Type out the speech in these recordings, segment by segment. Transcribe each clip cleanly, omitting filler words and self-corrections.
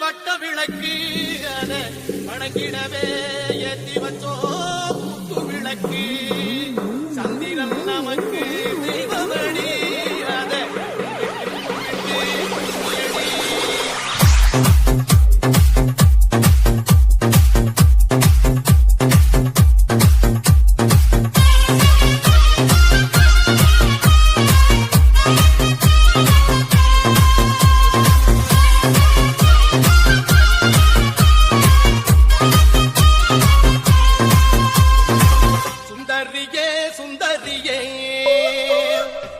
வட்ட விளக்கு அத வணங்கிடவே ஏற்றி வச்சோ குத்து விளக்கு சந்திரன் நமக்கு தெய்வமணி அத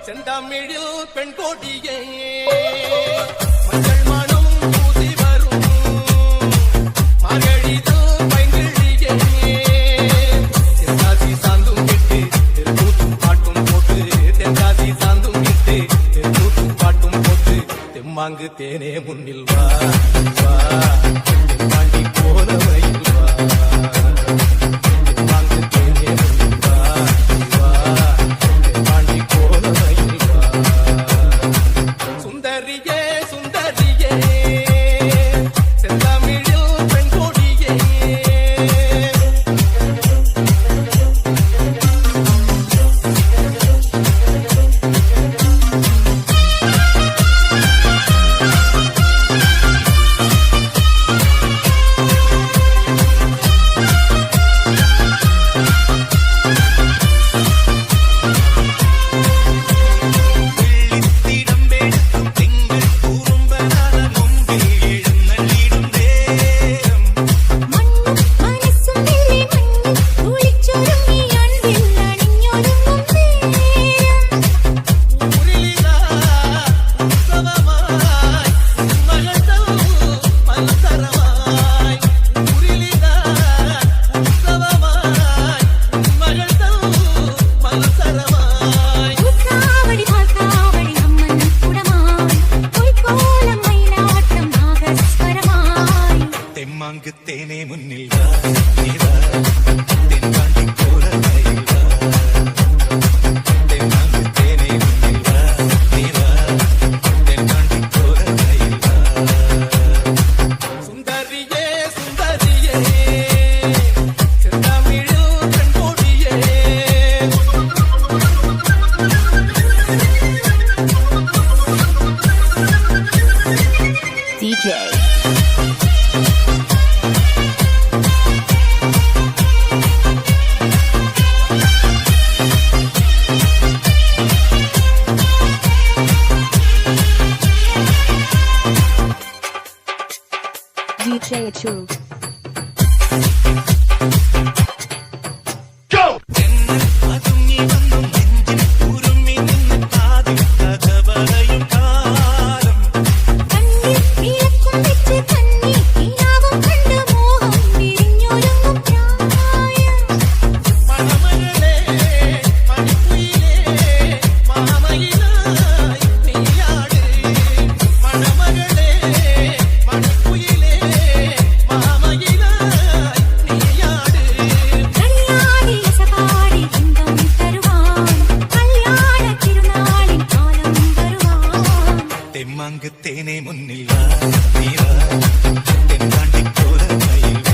செந்தமிழில் பெண் கோடியே மஞ்சள் மனம் பூசி வரும் மார்கழிதல் பைங்கிழியே தென்காசி சாந்தும் விட்டு தெருக்கூத்தும் பாட்டும் போட்டு தென்காசி சாந்தும் விட்டு தெருக்கூத்தும் பாட்டும் போட்டு தெம்மாங்கு தேனே முன்னில் வா வா தாண்டி போன வயல் வா தேனே முன்னில் வா நீ வா தென்காண்டி போல மயில் வா தென்காண்டி தேனே முன்னில் வா நீ வா தென்காண்டி போல மயில் வா சுந்தரியே சுந்தரியே செந்தமிழில் பெண் கோடியே DJ DJ Achoo. தெம்மாங்கு தேனே முன்னில் வா நீ வா தென்காண்டி போல மயில்